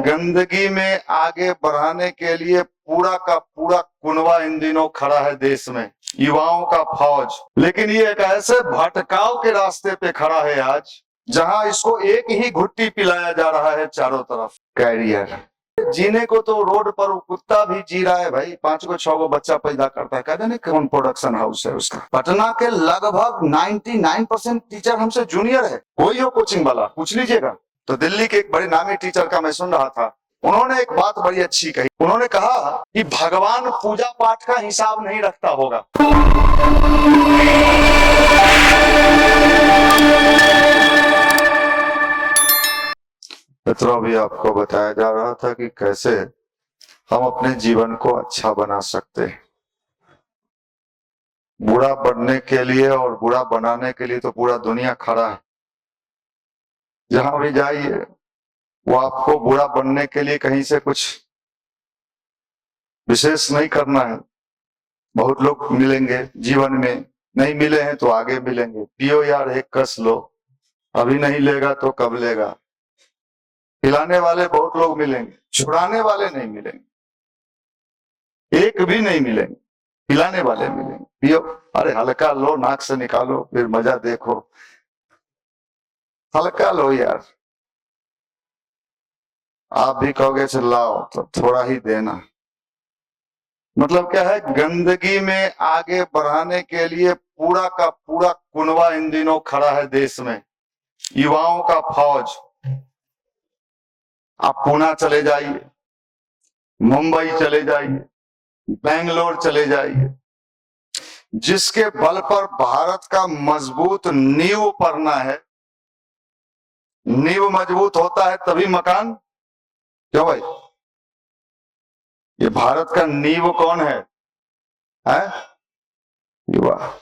गंदगी में आगे बढ़ाने के लिए पूरा का पूरा कुनबा इन दिनों खड़ा है देश में, युवाओं का फौज। लेकिन ये एक ऐसे भटकाव के रास्ते पे खड़ा है आज, जहां इसको एक ही घुट्टी पिलाया जा रहा है चारों तरफ, कैरियर। जीने को तो रोड पर कुत्ता भी जी रहा है भाई, 5 को 6 को बच्चा पैदा करता है, कहते नहीं कौन प्रोडक्शन हाउस है उसका। पटना के लगभग 99% टीचर हमसे जूनियर है, कोई हो कोचिंग वाला पूछ लीजिएगा। तो दिल्ली के एक बड़े नामी टीचर का मैं सुन रहा था, उन्होंने एक बात बड़ी अच्छी कही। उन्होंने कहा कि भगवान पूजा पाठ का हिसाब नहीं रखता होगा। मित्रों, भी आपको बताया जा रहा था कि कैसे हम अपने जीवन को अच्छा बना सकते हैं। बुरा बनने के लिए और बुरा बनाने के लिए तो पूरा दुनिया खड़ा है। जहां भी जाइए वो आपको बुरा बनने के लिए कहीं से कुछ विशेष नहीं करना है। बहुत लोग मिलेंगे जीवन में, नहीं मिले हैं तो आगे मिलेंगे। पियो यार एक कस लो, अभी नहीं लेगा तो कब लेगा। खिलाने वाले बहुत लोग मिलेंगे, छुड़ाने वाले नहीं मिलेंगे, एक भी नहीं मिलेंगे। खिलाने वाले मिलेंगे। पियो, अरे हल्का लो, नाक से निकालो, फिर मजा देखो। हल्का लो यार। आप भी कहोगे चिल्लाओ तो थोड़ा ही देना। मतलब क्या है, गंदगी में आगे बढ़ाने के लिए पूरा का पूरा कुनबा इन दिनों खड़ा है देश में, युवाओं का फौज। आप पूना चले जाइए, मुंबई चले जाइए, बेंगलोर चले जाइए, जिसके बल पर भारत का मजबूत नींव पड़ना है। नींव मजबूत होता है तभी मकान। क्यों भाई, ये भारत का नींव कौन है? युवा।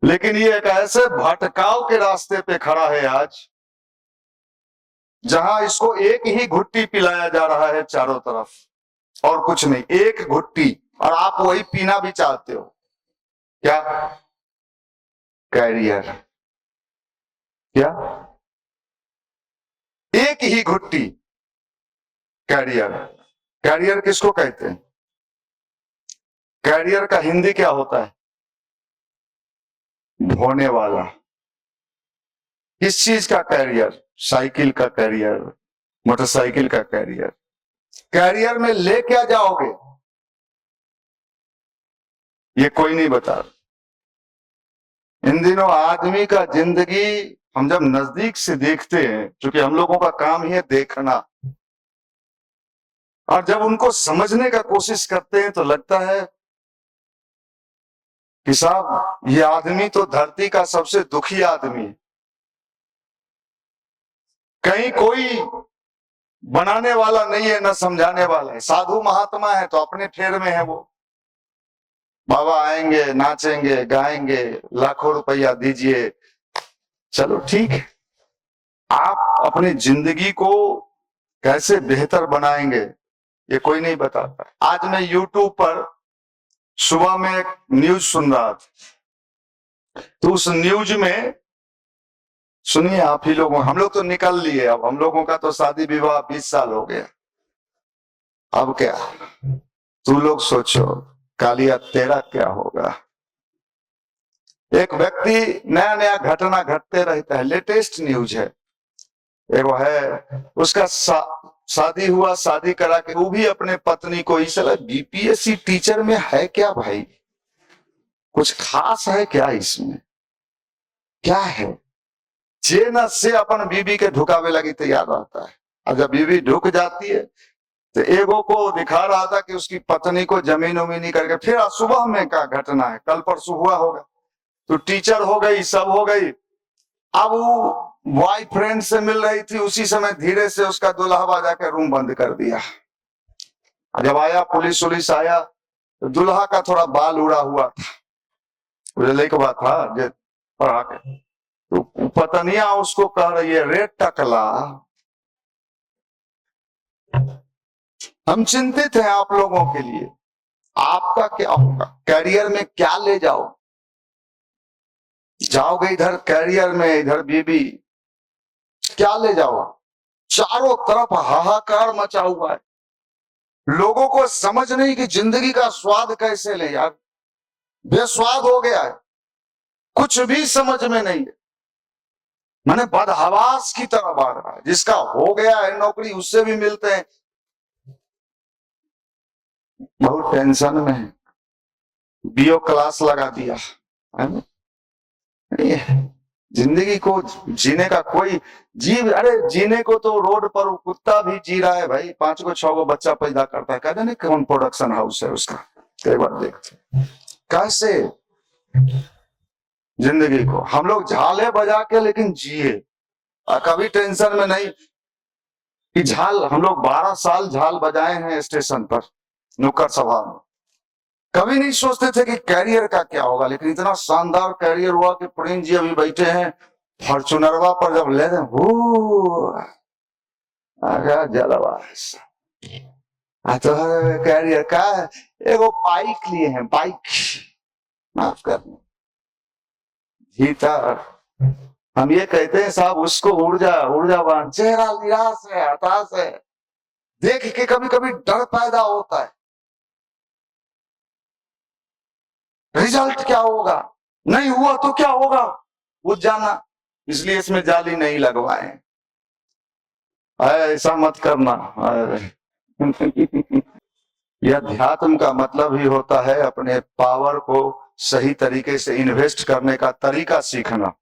लेकिन ये एक ऐसे भटकाव के रास्ते पे खड़ा है आज, जहां इसको एक ही घुट्टी पिलाया जा रहा है चारों तरफ, और कुछ नहीं, एक घुट्टी। और आप वही पीना भी चाहते हो। क्या? कैरियर। क्या? एक ही घुट्टी कैरियर। कैरियर किसको कहते हैं? कैरियर का हिंदी क्या होता है? ढोने वाला। किस चीज का कैरियर? साइकिल का कैरियर, मोटरसाइकिल का कैरियर। कैरियर में ले क्या जाओगे, ये कोई नहीं बता। इन दिनों आदमी का जिंदगी हम जब नजदीक से देखते हैं, क्योंकि हम लोगों का काम ही है देखना, और जब उनको समझने का कोशिश करते हैं तो लगता है कि साहब ये आदमी तो धरती का सबसे दुखी आदमी है। कहीं कोई बनाने वाला नहीं है, न समझाने वाला है। साधु महात्मा है तो अपने फेर में है वो। बाबा आएंगे, नाचेंगे, गाएंगे, लाखों रुपया दीजिए, चलो ठीक है। आप अपनी जिंदगी को कैसे बेहतर बनाएंगे ये कोई नहीं बताता। आज मैं YouTube पर सुबह में एक न्यूज सुन रहा था, तो उस न्यूज में सुनिए आप ही लोगों, हम लोग तो निकल लिए, अब हम लोगों का तो शादी विवाह 20 साल हो गया। अब क्या तू लोग सोचो, कालिया तेरा क्या होगा। एक व्यक्ति, नया नया घटना घटते रहता है, लेटेस्ट न्यूज है। एक वो है, उसका शादी हुआ, शादी करा के वो भी अपने पत्नी को, इस बीपीएससी टीचर में है क्या भाई, कुछ खास है क्या इसमें, क्या है? जे न से अपन बीबी के ढुकावे लगी तैयार रहता है। और जब बीबी ढुक जाती है तो एगो को दिखा रहा था कि उसकी पत्नी को जमीन उमीनी करके, फिर सुबह में क्या घटना है, कल परसों हुआ होगा, तो टीचर हो गई, सब हो गई। अब वो बॉयफ्रेंड से मिल रही थी, उसी समय धीरे से उसका दुल्हा जाकर रूम बंद कर दिया। जब आया पुलिस उलिस आया तो दुल्हा का थोड़ा बाल उड़ा हुआ था, मुझे एक बात था जे पढ़ा के, तो पत्नियां उसको कह रही है, रे टकला। हम चिंतित हैं आप लोगों के लिए, आपका क्या होगा, कैरियर में क्या ले जाओगे इधर कैरियर में, इधर बीबी, क्या ले जाओ? चारों तरफ हाहाकार मचा हुआ है। लोगों को समझ नहीं कि जिंदगी का स्वाद कैसे ले यार, बेस्वाद हो गया है, कुछ भी समझ में नहीं है। मैंने बदहवास की तरह भाग रहा है। जिसका हो गया है नौकरी उससे भी मिलते हैं, बहुत टेंशन में है, बीओ क्लास लगा दिया है। जिंदगी को जीने का कोई जीव, अरे जीने को तो रोड पर कुत्ता भी जी रहा है भाई, 5 को 6 को बच्चा पैदा करता है, कहते नहीं कौन प्रोडक्शन हाउस है उसका। कई बार देखते कैसे जिंदगी को हम लोग झाले बजा के लेकिन जिए, कभी टेंशन में नहीं कि झाल, हम लोग 12 साल झाल बजाए हैं स्टेशन पर, नुक्कड़ सभा में। कभी नहीं सोचते थे कि कैरियर का क्या होगा, लेकिन इतना शानदार कैरियर हुआ कि प्रेम जी अभी बैठे हैं फॉर्चुनरवा पर, जब ले जलवा तो कैरियर का एगो बाइक लिए हैं, बाइक, माफ करना जीता। हम ये कहते हैं साहब उसको ऊर्जावान, चेहरा निराश है, हताश है, देख के कभी कभी डर पैदा होता है, रिजल्ट क्या होगा, नहीं हुआ तो क्या होगा वो जाना, इसलिए इसमें जाली नहीं लगवाए। ऐसा मत करना। यह अध्यात्म का मतलब ही होता है अपने पावर को सही तरीके से इन्वेस्ट करने का तरीका सीखना।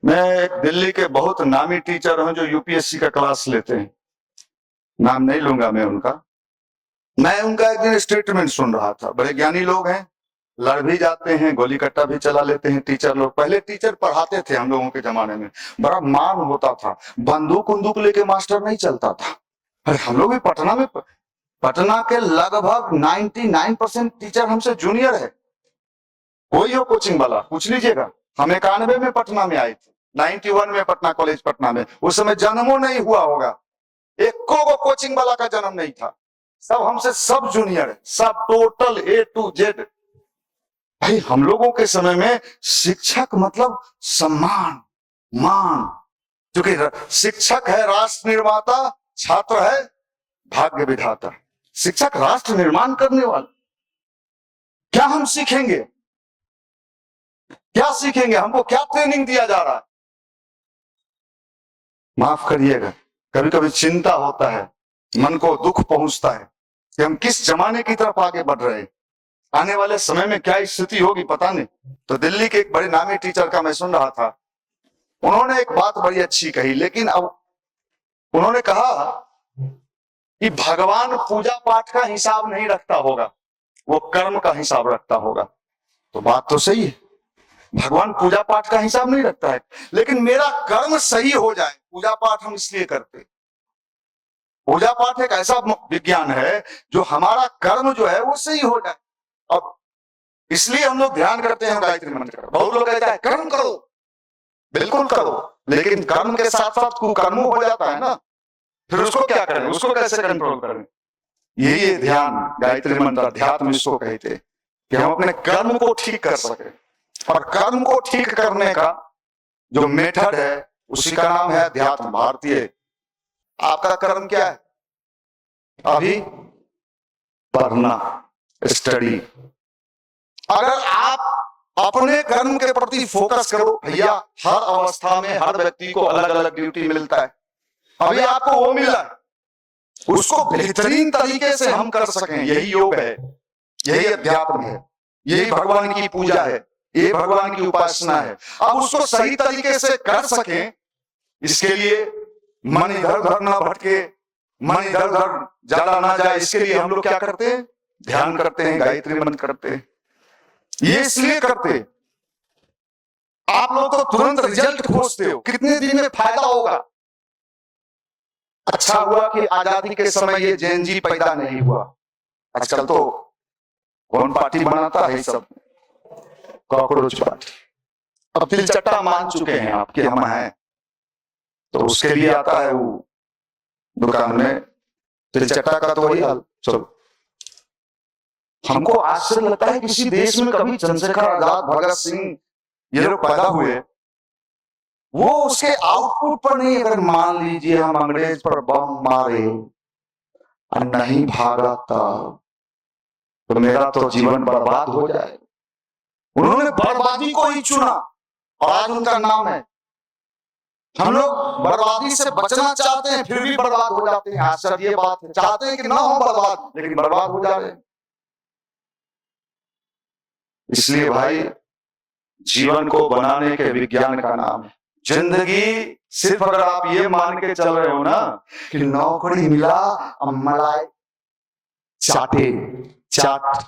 मैं एक दिल्ली के बहुत नामी टीचर हूं जो यूपीएससी का क्लास लेते हैं, नाम नहीं लूंगा मैं उनका। मैं उनका एक दिन स्टेटमेंट सुन रहा था, बड़े ज्ञानी लोग हैं, लड़ भी जाते हैं, गोली कट्टा भी चला लेते हैं टीचर लोग। पहले टीचर पढ़ाते थे हम लोगों के जमाने में, बड़ा मान होता था, बंदूक उंदूक लेके मास्टर नहीं चलता था। अरे हम लोग भी पटना के लगभग 99% टीचर हमसे जूनियर है। कोई हो कोचिंग वाला पूछ लीजिएगा, हम 91 में पटना में आए थे, 91 में पटना कॉलेज पटना में, उस समय जन्मों नहीं हुआ होगा, एक को कोचिंग वाला का जन्म नहीं था, सब हमसे सब जूनियर है, सब टोटल A to Z। भाई हम लोगों के समय में शिक्षक मतलब सम्मान, मान, क्योंकि शिक्षक है राष्ट्र निर्माता, छात्र है भाग्य विधाता। शिक्षक राष्ट्र निर्माण करने वाला। क्या हम सीखेंगे, क्या सीखेंगे, हमको क्या ट्रेनिंग दिया जा रहा है। माफ करिएगा, कभी कभी चिंता होता है, मन को दुख पहुंचता है कि हम किस जमाने की तरफ आगे बढ़ रहे हैं, आने वाले समय में क्या स्थिति होगी पता नहीं। तो दिल्ली के एक बड़े नामी टीचर का मैं सुन रहा था, उन्होंने एक बात बड़ी अच्छी कही, लेकिन अब उन्होंने कहा कि भगवान पूजा पाठ का हिसाब नहीं रखता होगा, वो कर्म का हिसाब रखता होगा। तो बात तो सही है, भगवान पूजा पाठ का हिसाब नहीं रखता है, लेकिन मेरा कर्म सही हो जाए। पूजा पाठ हम इसलिए करते, पूजा पाठ एक ऐसा विज्ञान है जो हमारा कर्म जो है वो सही हो जाए। अब इसलिए हम लोग ध्यान करते हैं, गायत्री मंत्र करो। बहुत लोग कहते हैं कर्म करो, बिल्कुल करो, लेकिन कर्म के साथ साथ कुकर्म हो जाता है ना, फिर उसको क्या करें, उसको कैसे कंट्रोल करें। यही है ध्यान, गायत्री मंत्र, अध्यात्म इसको कहते हैं कि हम अपने कर्म को ठीक कर सके। और कर्म को ठीक करने का जो मेथड है उसी का नाम है अध्यात्म। भारतीय आपका कर्म क्या है, अभी पढ़ना, स्टडी। अगर आप अपने कर्म के प्रति फोकस करो, भैया हर अवस्था में हर व्यक्ति को अलग अलग ड्यूटी मिलता है, अभी आपको वो मिला है, उसको बेहतरीन तरीके से हम कर सकें, यही योग है, यही अध्यात्म है, यही भगवान की पूजा है, ये भगवान की उपासना है। अब उसको सही तरीके से कर सकें, इसके लिए मन इधर उधर ना भटके, मन इधर उधर ज्यादा ना जाए, इसके लिए हम लोग क्या करते हैं, ध्यान करते हैं, गायत्री मंत्र करते हैं। ये इसलिए करते, आप लोग तो तुरंत रिजल्ट खोजते हो, कितने दिन में फायदा होगा। अच्छा हुआ कि आजादी के समय ये जेएनजी पैदा नहीं हुआ। आजकल तो कौन पार्टी बनाता है, सब कॉकरोच पार्टी। अब तिलचट्टा मान चुके हैं आपके, हम हैं, तो उसके लिए आता है वो दुकान में तिलचट्टा का, तो वही हाल। चलो, हमको आश्चर्य लगता है किसी देश में कभी चंद्रशेखर आजाद, भगत सिंह ये लोग पैदा हुए, वो उसके आउटपुट पर नहीं। अगर मान लीजिए हम अंग्रेज पर बम मारे और नहीं भागा तो मेरा तो जीवन बर्बाद हो जाए। उन्होंने बर्बादी को ही चुना और आज उनका नाम है। हम लोग बर्बादी से बचना चाहते हैं, फिर भी बर्बाद हो जाते हैं। आश्चर्य बात है, चाहते हैं कि ना हो बर्बाद, लेकिन बर्बाद हो जा रहे हैं। इसलिए भाई, जीवन को बनाने के विज्ञान का नाम है जिंदगी। सिर्फ अगर आप ये मान के चल रहे हो ना कि नौकरी मिला, मलाई चाटे चाट,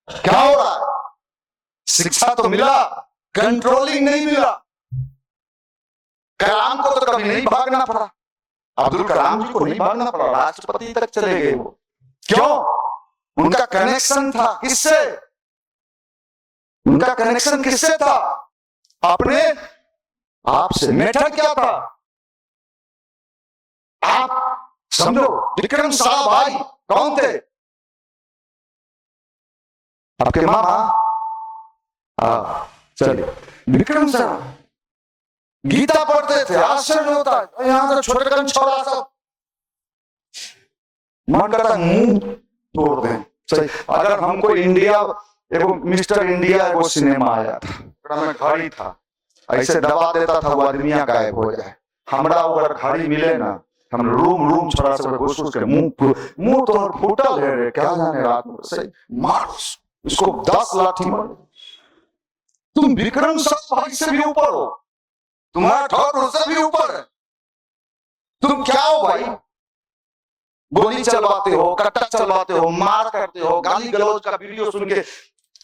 क्या हो रहा है? शिक्षा तो मिला, कंट्रोलिंग नहीं मिला। कलाम को तो कभी नहीं भागना पड़ा, अब्दुल कलाम जी को नहीं भागना पड़ा, राष्ट्रपति तक चले गए वो। क्यों? उनका कनेक्शन था किससे? उनका कनेक्शन किससे था? अपने आपसे। मेथड क्या था? आप समझो, विक्रम साराभाई कौन थे? आपके मामा। चलिए, विक्रम सारा गीता पढ़ते थे। आश्चर्य होता है, यहां से छोटे कदम छोड़ा सब मन करता मुंह तोड़ दें। सही, अगर हमको इंडिया, एगो मिस्टर इंडिया एगो सिनेमा आया था, में घड़ी था, ऐसे दबा देता था वो आदमिया गायब हो जाए। हमरा अगर घड़ी मिले ना, हम रूम छोड़ा सब घुस के मुंह तो फूटल है रे, क्या जाने रात में सही मारो इसको 10 लाठी मारो। तुम विक्रम साराभाई से भी ऊपर हो, तुम्हारा ठोर उससे भी ऊपर है। तुम क्या हो भाई? गोली चलवाते हो, कट्टा चलवाते हो, मार करते हो, गाली गलौज का वीडियो सुन के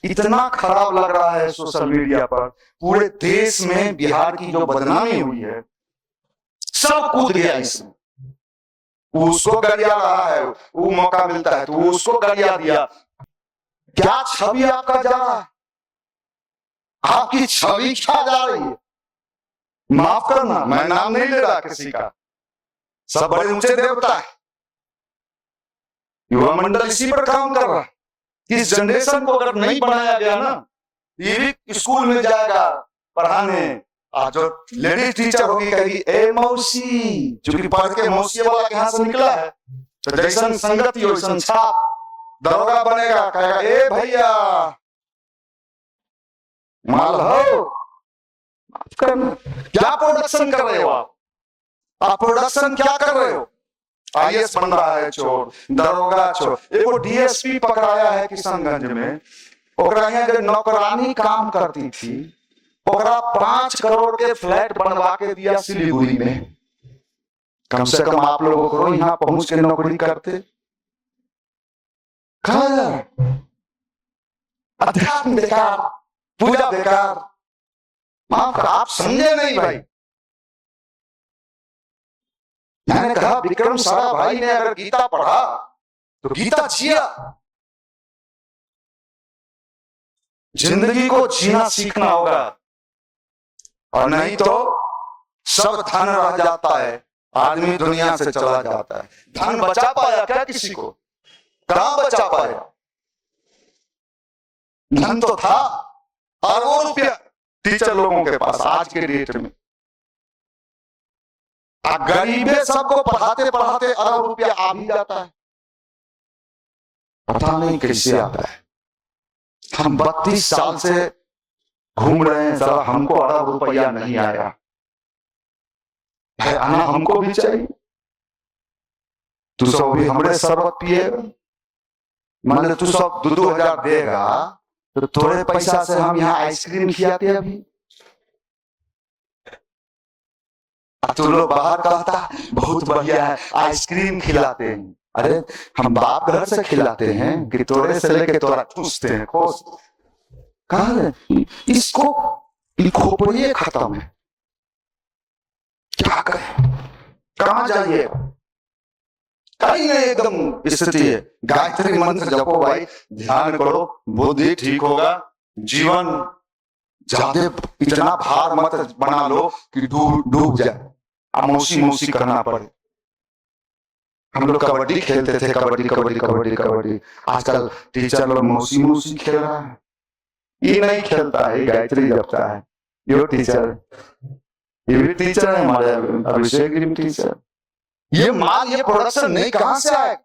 इतना खराब लग रहा है सोशल मीडिया पर। पूरे देश में बिहार की जो बदनामी हुई है, सब कूद गया इसमें। उसको गरिया रहा है, वो मौका मिलता है तो उसको गरिया दिया। क्या छवि आपका जा रहा है? आपकी छवि क्या जा रही है? माफ करना, मैं नाम नहीं ले रहा किसी का, सब बड़े ऊंचे देवता है। युवा मंडल इसी पर काम कर रहा है। इस जनरेशन को अगर नहीं बनाया गया ना, ये भी स्कूल में जाएगा पढ़ाने, जो लेडीज टीचर होगी कहेगी ए मौसी, चूंकि पढ़ के मौसी वाला यहाँ से निकला है, तो जैसन संगति वैसन छाप। दरोगा बनेगा, कहेगा ए भैया माल हो। क्या प्रोडक्शन कर रहे हो आप प्रोडक्शन क्या कर रहे हो? आईएएस बन रहा है चोर, दरोगा चोर। एक डीएसपी पकड़ाया है किशनगंज में, ओकरा यहाँ जो नौकरानी काम करती थी, ओकरा 5 करोड़ के फ्लैट बनवा के दिया सिलीगुड़ी में। कम से कम आप लोगों को यहाँ पहुंच के नौकरी करते। अध्यात्म बेकार, पूजा बेकार। आप समझे नहीं भाई। मैंने कहा विक्रम साराभाई ने अगर गीता पढ़ा तो गीता जिया। जिंदगी को जीना सीखना होगा, और नहीं तो सब धन रह जाता है, आदमी दुनिया से चला जाता है। धन बचा पाया क्या किसी को? कहां बचा पाया? धन तो था, अरबों रुपया टीचर लोगों के पास आज के डेट में। गरीबे सबको पढ़ाते पढ़ाते अरब रुपया आ भी जाता है, पता नहीं कैसे आता है। हम 32 साल से घूम रहे हैं, साला हमको अरब रुपया नहीं आया है। आना हमको भी चाहिए। तू सब भी हमरे शरबत पिएगा, मान ले तू सब 2-2 हजार देगा तो थोड़े पैसा से हम यहाँ आइसक्रीम खिलाते हैं। अभी तू लोग बाहर कहता बहुत बढ़िया है, आइसक्रीम खिलाते हैं। अरे हम बाप घर से खिलाते हैं कि तोड़े से लेके तोड़ा चूसते हैं खोस। कहा इसको खोपड़िए खत्म है, क्या करें? कहां जाइए? कहीं नहीं, एकदम स्थिति है। गायत्री मंत्र जपो भाई, ध्यान करो, बुद्धि ठीक होगा। जीवन ज्यादा इतना भार मत बना लो कि डूब जाए, मौसी मौसी करना पड़े। हम लोग कबड्डी खेलते थे, कबड्डी कबड्डी कबड्डी कबड्डी। आजकल टीचर लोग मौसी मौसी खेल रहा है। ये नहीं खेलता है, गायत्री जपता है। योर टीचर, ये भी टीचर है हमारे, अभिषेक भी टीचर। ये माल, ये प्रोडक्शन नहीं कहां से आएगा?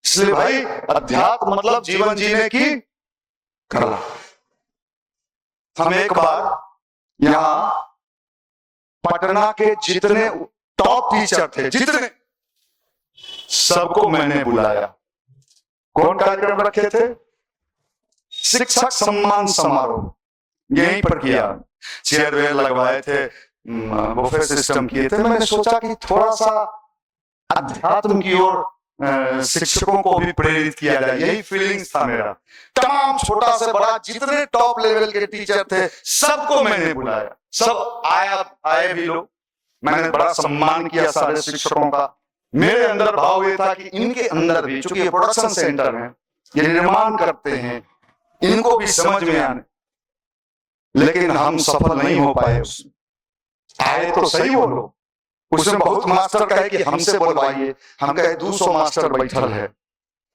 इसलिए भाई अध्यात्म मतलब जीवन जीने की कला। हम एक बार यहां पटना के जितने टॉप टीचर थे, जितने, सबको मैंने बुलाया। कौन कार्यक्रम रखे थे? शिक्षक सम्मान समारोह यहीं पर किया, चेयर वेयर लगवाए थे, बुफे सिस्टम किए थे। मैंने सोचा कि थोड़ा सा अध्यात्म की ओर शिक्षकों को भी प्रेरित किया जाए, यही फीलिंग्स था मेरा। तमाम छोटा से बड़ा जितने टॉप लेवल के टीचर थे सबको मैंने बुलाया, सब आए भी लोग। मैंने बड़ा सम्मान किया सारे शिक्षकों का। मेरे अंदर भाव ये था कि इनके अंदर भी, चूंकि ये प्रोडक्शन सेंटर है, ये निर्माण करते हैं, इनको भी समझ में आने, लेकिन हम सफल नहीं हो पाए उसमें। आए तो सही वो लोग, उसमें बहुत मास्टर कहे कि हमसे बोलवाइए, हम कहे 200 मास्टर बैठल है,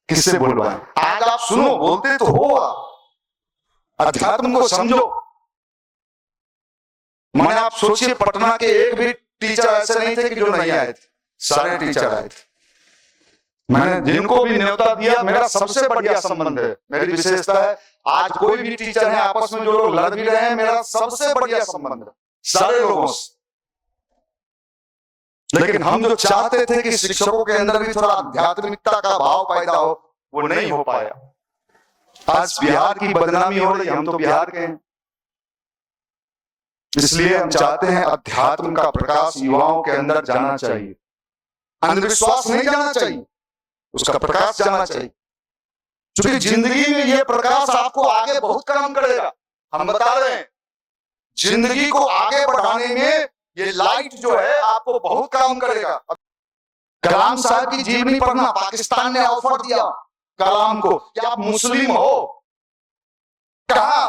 किससे बोलवाए? आज आप सुनो, बोलते तो हो, अध्यात्म को समझो। मैंने, आप सोचिए, पटना के एक भी टीचर ऐसे नहीं थे कि जो नहीं आए थे, सारे टीचर आए थे। मैंने जिनको भी न्योता दिया, मेरा सबसे बढ़िया संबंध है, मेरी विशेषता है। आज कोई भी टीचर है आपस में जो लोग लड़ भी रहे हैं, मेरा सबसे बढ़िया संबंध है सारे लोगों से। लेकिन हम जो चाहते थे कि शिक्षकों के अंदर भी थोड़ा आध्यात्मिकता का भाव पैदा हो, वो नहीं हो पाया। आज बिहार की बदनामी हो रही, हम तो बिहार के हैं। इसलिए हम चाहते हैं अध्यात्म का प्रकाश युवाओं के अंदर जाना चाहिए। अंधविश्वास नहीं जाना चाहिए, उसका प्रकाश जाना चाहिए। क्योंकि जिंदगी में यह प्रकाश आपको आगे बहुत काम करेगा। हम बता रहे हैं, जिंदगी को आगे बढ़ाने में ये लाइट जो है आपको बहुत काम करेगा। कलाम साहब की जीवनी पढ़ना, पाकिस्तान ने ऑफर दिया कलाम को कि आप मुस्लिम हो, कहा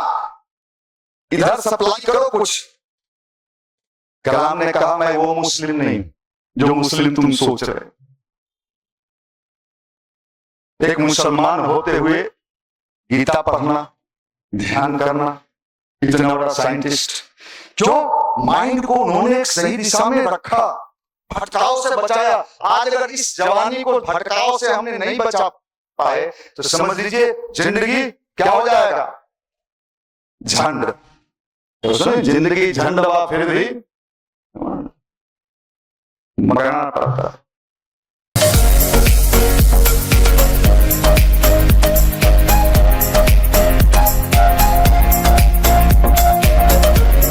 इधर सप्लाई करो कुछ। कलाम ने कहा मैं वो मुस्लिम नहीं जो मुस्लिम तुम सोच रहे। एक मुसलमान होते हुए गीता पढ़ना, ध्यान करना, इतना बड़ा साइंटिस्ट, जो माइंड को उन्होंने एक सही दिशा में रखा, भटकाव से बचाया। आज अगर इस जवानी को भटकाव से हमने नहीं बचा पाए तो समझ लीजिए जिंदगी क्या हो जाएगा, झंड। तो जिंदगी झंड हुआ, फिर भी मरना पड़ता।